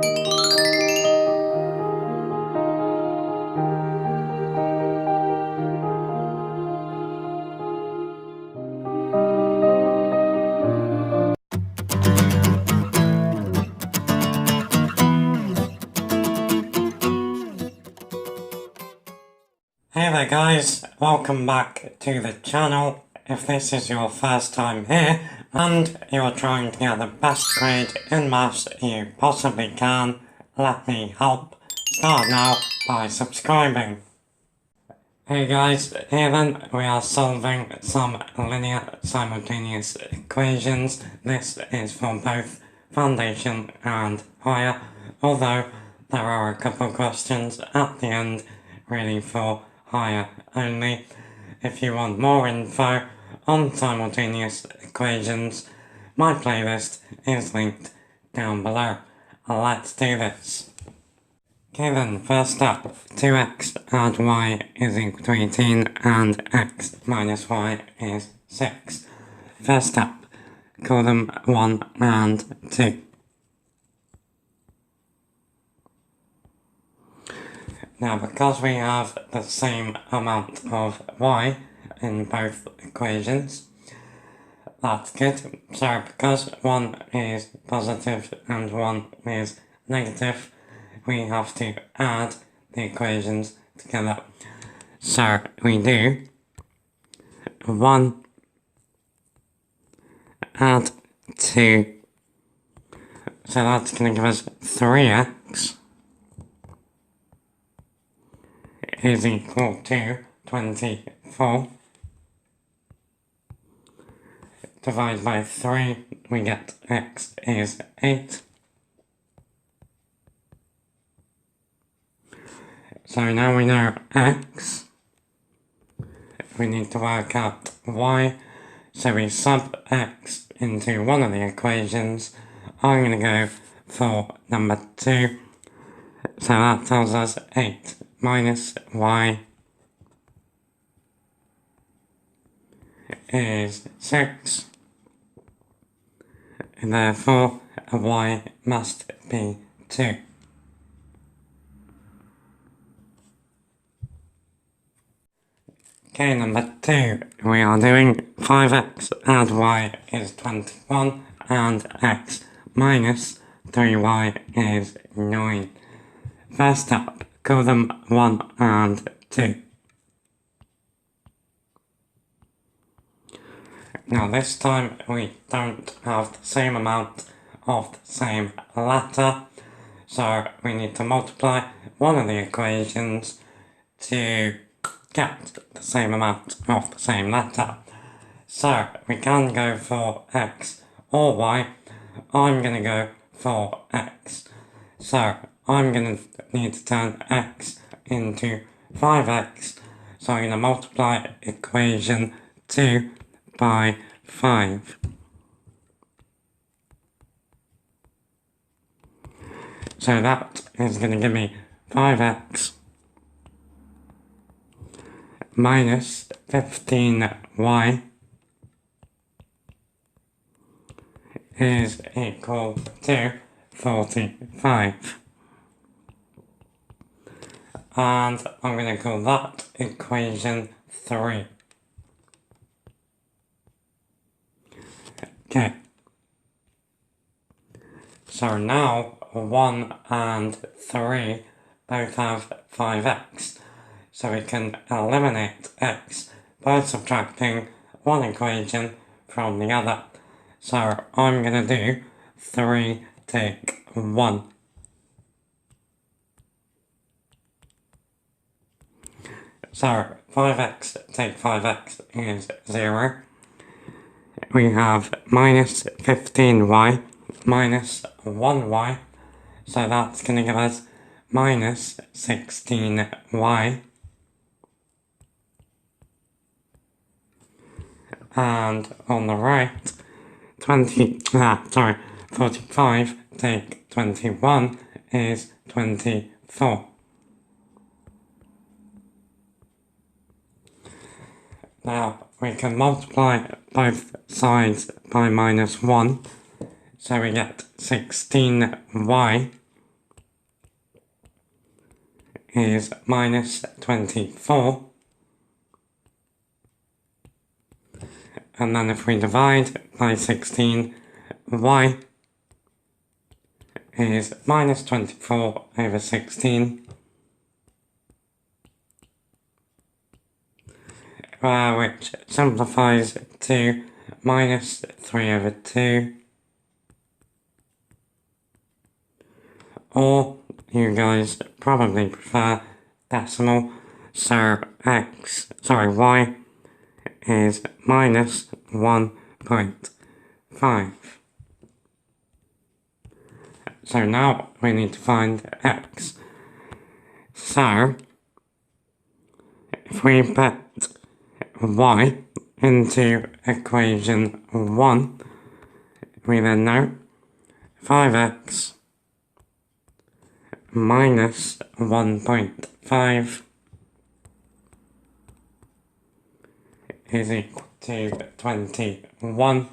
Hey there guys, welcome back to the channel. If this is your first time here and you're trying to get the best grade in maths you possibly can, let me help. Start now by subscribing. Hey guys, here then we are solving some linear simultaneous equations. This is for both foundation and higher, although there are a couple questions at the end really for higher only. If you want more info on simultaneous equations, my playlist is linked down below. Let's do this. Okay then, first up, 2x add y is equal to 18 and x minus y is 6. First up, call them 1 and 2. Now, because we have the same amount of y in both equations, that's good. So, because one is positive and one is negative, we have to add the equations together. So, we do 1 add 2, so that's going to give us 3x is equal to 24. Divide by 3, we get x is 8. So now we know x, we need to work out y, so we sub x into one of the equations. I'm going to go for number 2, so that tells us 8 minus y is 6, and therefore y must be 2. Okay, number 2, we are doing 5x add y is 21 and x minus 3y is 9. First up, call them 1 and 2. Now this time we don't have the same amount of the same letter, so we need to multiply one of the equations to get the same amount of the same letter. So we can go for x or y. I'm going to go for x. So I'm going to need to turn x into 5x. So I'm going to multiply equation 2 by 5. So that is going to give me 5x minus 15y is equal to 45. And I'm going to call that equation 3. Okay. So now 1 and 3 both have 5x. So we can eliminate x by subtracting one equation from the other. So I'm going to do 3 take 1. So 5x take 5x is 0. We have minus 15y minus 1y. So that's going to give us minus 16y. And on the right, 45 take 21 is 24. Now we can multiply both sides by minus 1, so we get 16y is minus 24. And then if we divide by 16, y is minus 24 over 16, which simplifies to minus 3 over 2, or you guys probably prefer decimal, so y is minus 1.5. So now we need to find x. So if we put y into equation 1, we then know 5x minus 1.5 is equal to 21.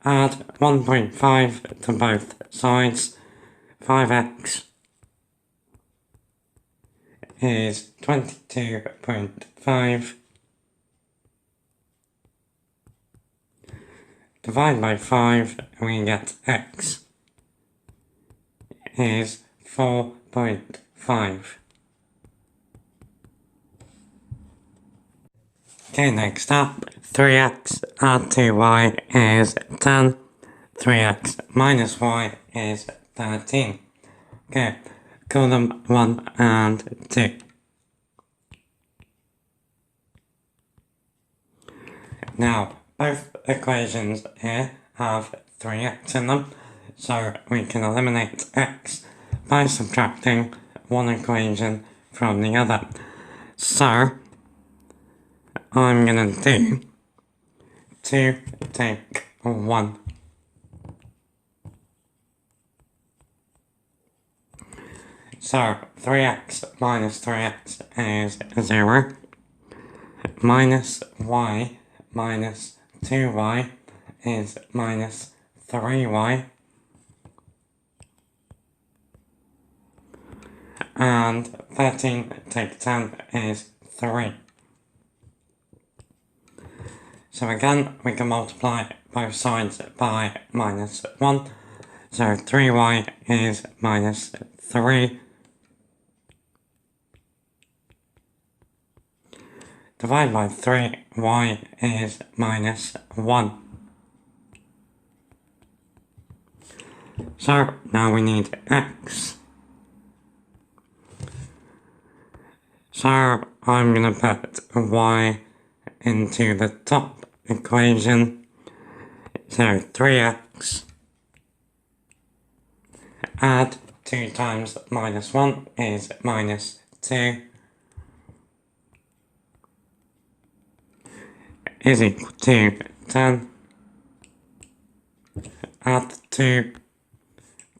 Add 1.5 to both sides. 5x is 22.5. Divide by 5 and we get x is 4.5. Okay, next up, 3x add 2y is 10. 3x minus y is 13. Okay, call them 1 and 2. Now, both equations here have 3x in them, so we can eliminate x by subtracting one equation from the other. So, I'm gonna do 2 take 1. So 3x minus 3x is 0. Minus y minus 2y is minus 3y. And 13 take 10 is 3. So again, we can multiply both sides by minus 1. So 3y is minus 3. Divide by 3, y is minus 1. So now we need x. So I'm going to put y into the top equation. So 3x add 2 times minus 1 is minus 2 is equal to 10. Add 2,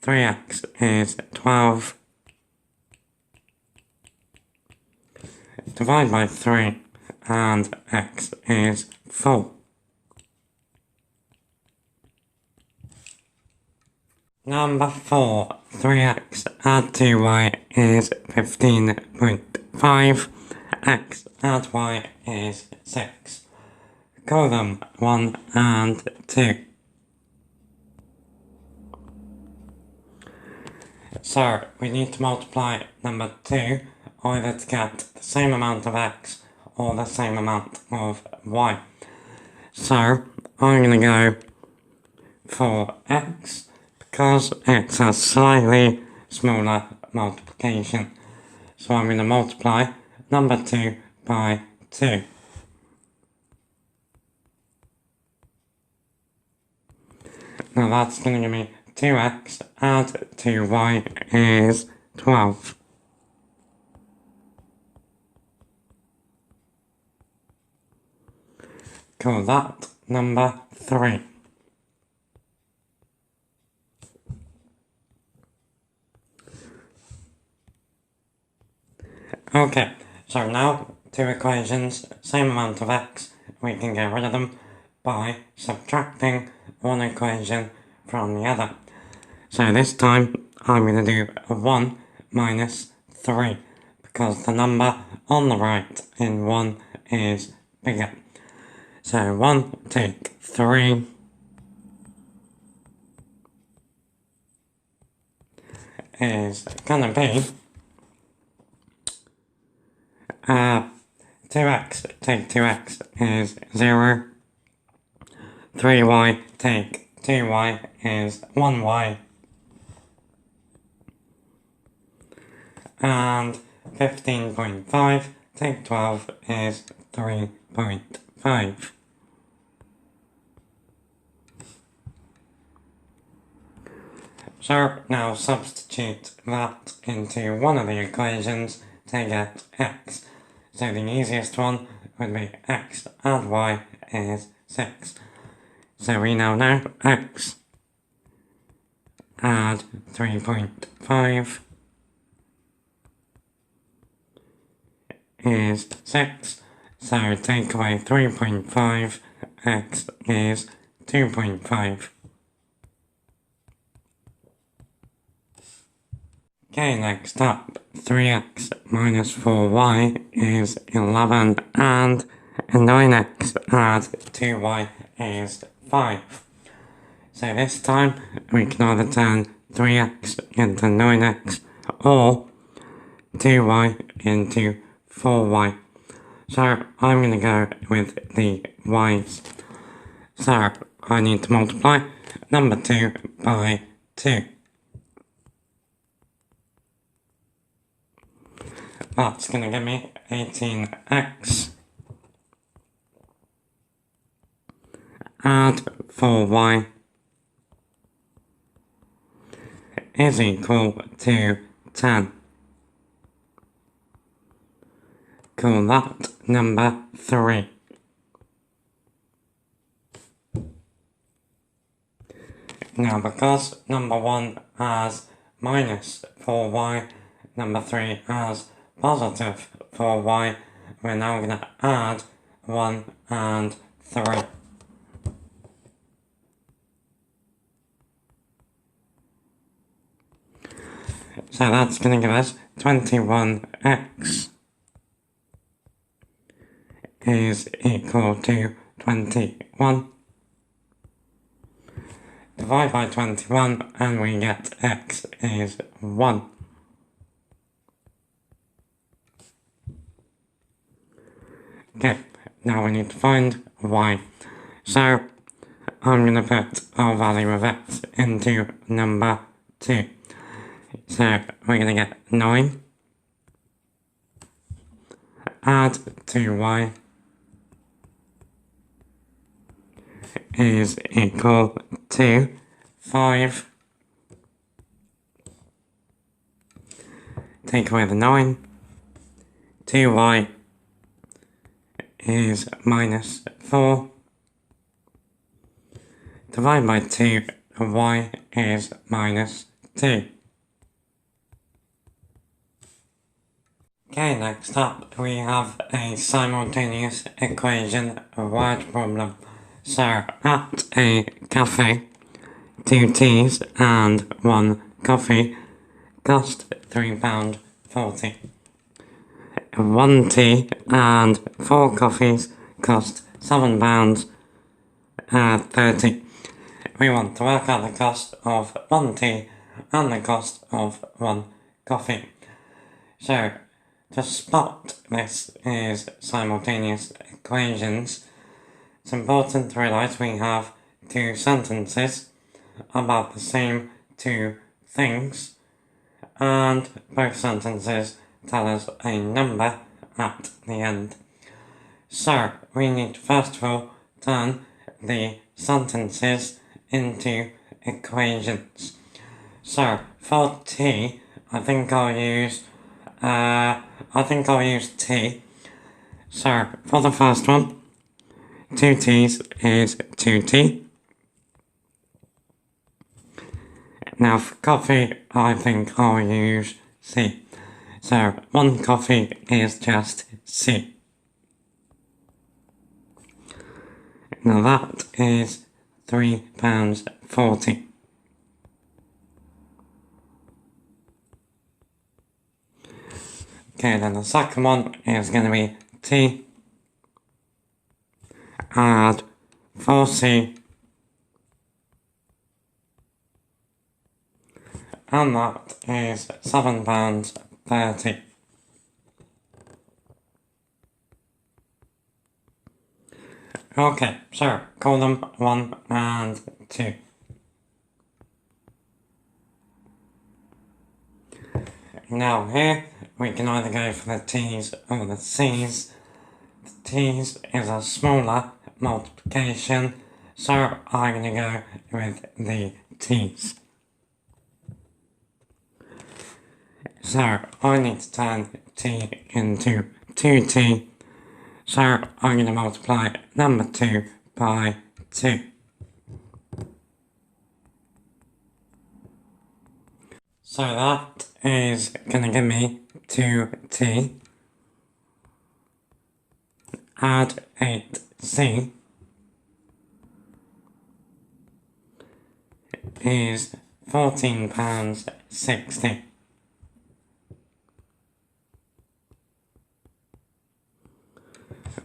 3x is 12. Divide by 3 and x is 4. Number 4, 3x add 2y is 15.5. X add y is 6. Call them 1 and 2. So we need to multiply number 2 either to get the same amount of x or the same amount of y. So I'm going to go for x because it's a slightly smaller multiplication. So I'm going to multiply number 2 by 2. Now that's going to give me 2x add 2y is 12. Call that number 3. Okay, so now 2 equations, same amount of x, we can get rid of them by subtracting one equation from the other. So this time I'm going to do 1 minus 3 because the number on the right in 1 is bigger. So 1 take 3 is going to be 2x take 2x is 0. 3y take 2y is 1y. And 15.5 take 12 is 3.5. So now substitute that into one of the equations to get x. So the easiest one would be x add y is 6. So we now know x add 3.5 is 6. So take away 3.5, x is 2.5. Okay, next up, 3x minus 4y is 11 and 9x add 2y is 5. So this time we can either turn 3x into 9x or 2y into 4y. So I'm going to go with the y's. So I need to multiply number 2 by 2. That's going to give me 18x. Add 4y is equal to 10. Call that number 3. Now because number 1 has minus 4y, number 3 has positive 4y, we're now going to add 1 and 3. So that's going to give us 21x is equal to 21. Divide by 21 and we get x is 1. Okay, now we need to find y. So I'm going to put our value of x into number 2. So we're going to get 9. Add 2y is equal to 5. Take away the 9. 2y is minus 4. Divide by 2, y is minus 2. Okay, next up we have a simultaneous equation word problem. So, at a cafe, 2 teas and 1 coffee cost £3.40. 1 tea and 4 coffees cost £7.30. We want to work out the cost of 1 tea and the cost of 1 coffee. So, to spot this is simultaneous equations, it's important to realise we have 2 sentences about the same 2 things, and both sentences tell us a number at the end. So we need to first of all turn the sentences into equations. So for t, I think I'll use t. So for the first one, 2 t's is 2t. Now for coffee, I think I'll use c. So 1 coffee is just c. Now that is £3.40. Okay, then the second one is going to be t add 4c, and that is £7.30. Okay, so column 1 and 2. Now here, we can either go for the t's or the c's. The t's is a smaller multiplication, so I'm going to go with the t's. So I need to turn t into 2t, so I'm going to multiply number 2 by 2. So that is going to give me 2t, add 8c is £14.60.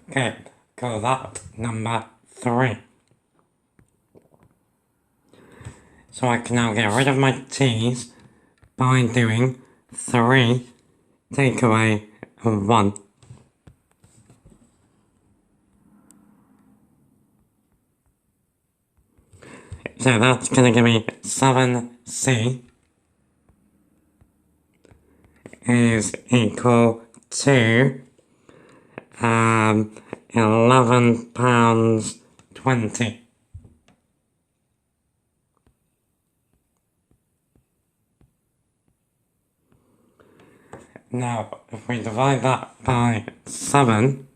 Okay, call that number 3. So I can now get rid of my t's by doing 3 take away 1. So that's going to give me 7c is equal to £11.20. Now, if we divide that by 7,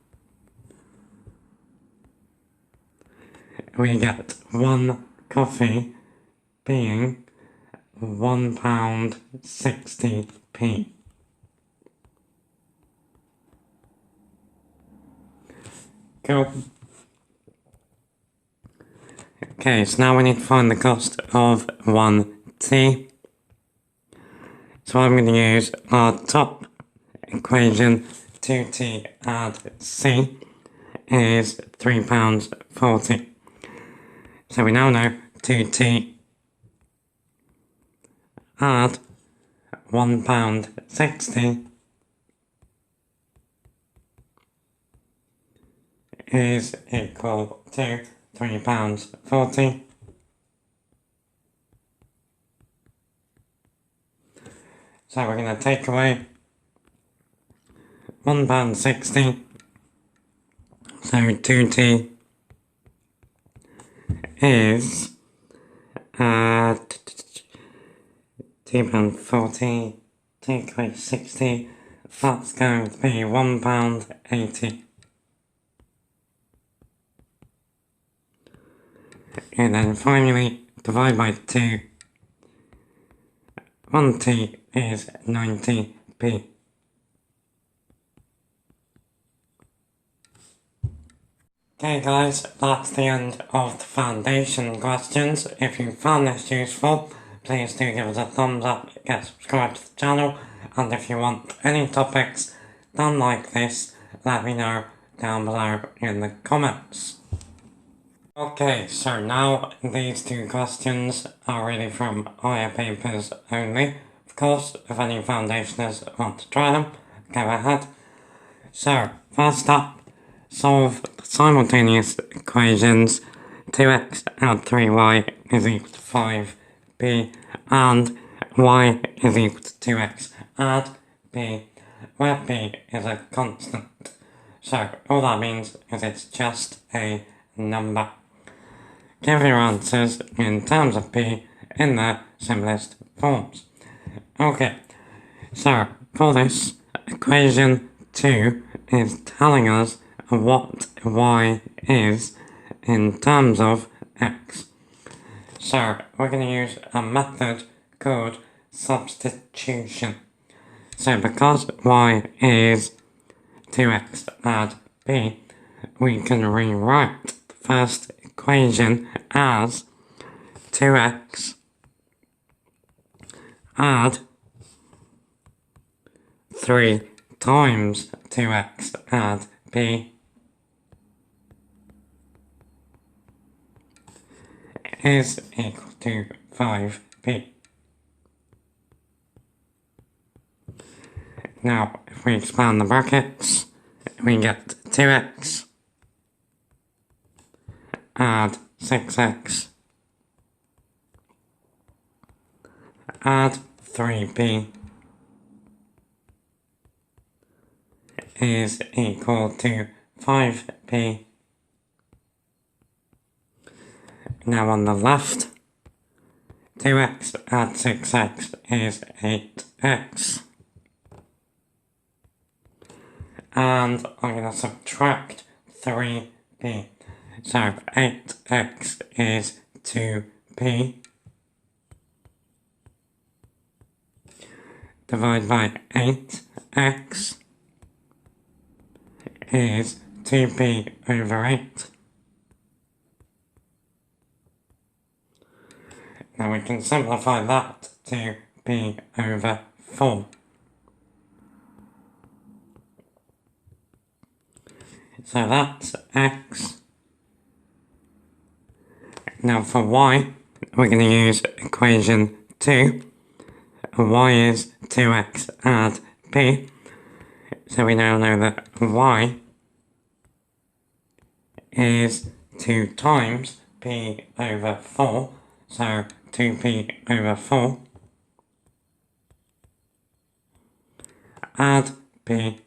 we get 1 coffee being £1.60p. Cool. Okay, so now we need to find the cost of 1t. So I'm going to use our top equation, 2t add c is £3.40. So we now know 2t add £1.60 is equal to £3.40. So we're going to take away £1.60, so 2t is £2.40, take away 60, that's going to be £1.80. And then finally divide by 2, 1t is 90p. Okay guys, that's the end of the foundation questions. If you found this useful, please do give us a thumbs up, get subscribed to the channel, and if you want any topics done like this, let me know down below in the comments. Okay, so now these two questions are really from higher papers only. Of course, if any foundationers want to try them, go ahead. So, first up, solve the simultaneous equations 2x add 3y is equal to 5b and y is equal to 2x add b, where b is a constant. So, all that means is it's just a number. Give your answers in terms of p in their simplest forms. Okay, so for this, equation 2 is telling us what y is in terms of x. So we're going to use a method called substitution. So because y is 2x add b, we can rewrite the first equation as 2x add 3t times 2x add b is equal to 5b. Now, if we expand the brackets, we get 2x add 6x add 3b is equal to 5b. Now on the left, 2x add 6x is 8x. And I'm going to subtract 3b. So 8x is 2b. Divide by 8x is 2b over 8. Now we can simplify that to b over 4. So that's x. Now for y, we're going to use equation 2. Y is 2x add b. So we now know that y is 2 times b over 4. So 2b over 4. Add b.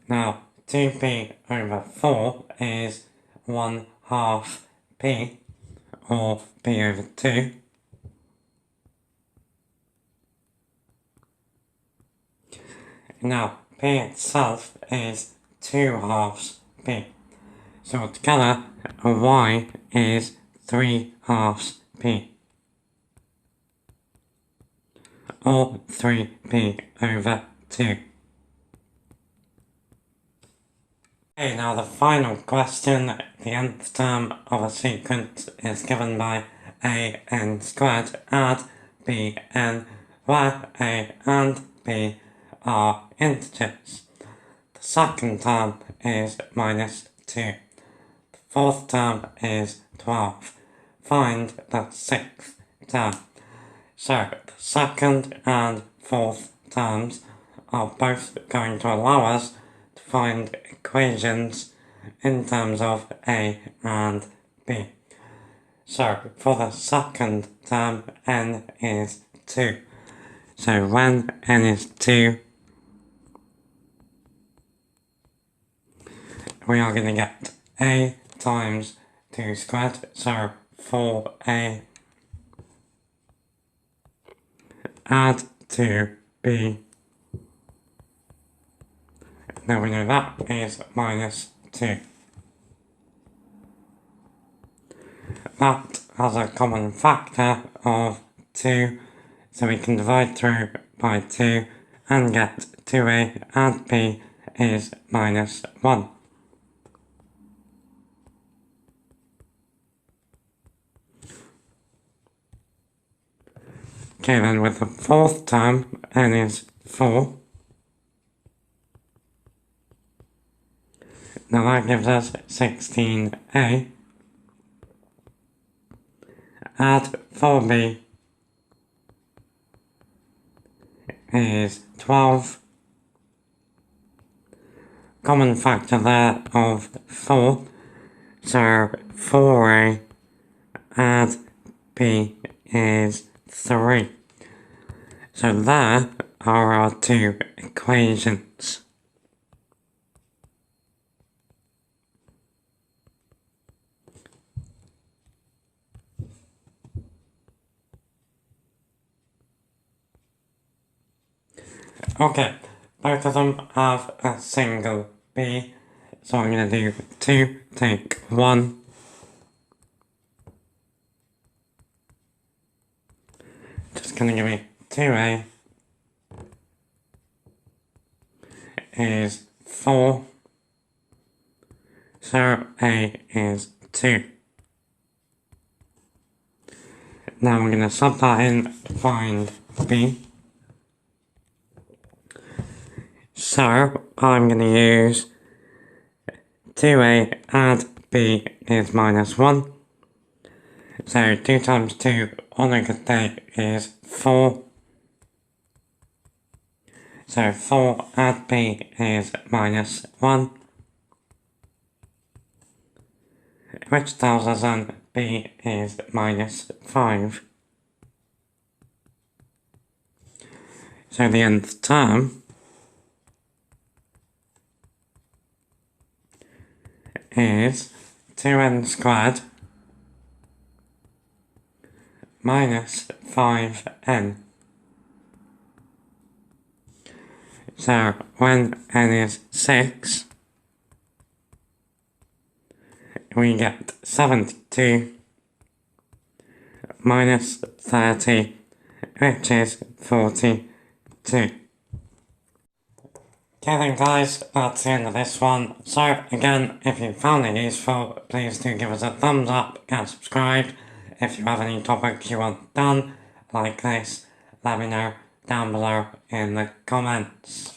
Now 2b over 4 is 1/2 b, or b over 2. Now b itself is 2/2 b. So altogether, y is 3/2 b, or 3b over 2. Okay, now the final question, the nth term of a sequence is given by an squared add bn, where a and b are integers. The second term is minus 2. The fourth term is 12. Find the sixth term. So the second and fourth terms are both going to allow us to find equations in terms of a and b. So for the second term, n is 2. So when n is 2, we are going to get a times 2 squared, so 4a add 2b. Now we know that is minus 2. That has a common factor of 2, so we can divide through by 2 and get 2a add b is minus 1. Okay, then with the fourth term, n is 4. Now that gives us 16a. Add 4b is 12. Common factor there of 4. So 4a add b is 3. So there are our two equations. Okay, both of them have a single b, so I'm going to do 2 take 1. Just going to give me 2a is 4, so a is 2. Now I'm going to sub that in, find b. So I'm going to use 2a add b is minus 1. So 2 times 2 on a good day is 4. So 4 add b is minus 1. Which tells us then b is minus 5. So the nth term is 2n squared minus 5n. So when n is 6, we get 72 minus 30, which is 42. Okay then guys, that's the end of this one. So again, if you found it useful, please do give us a thumbs up and subscribe. If you have any topics you want done like this, let me know down below in the comments.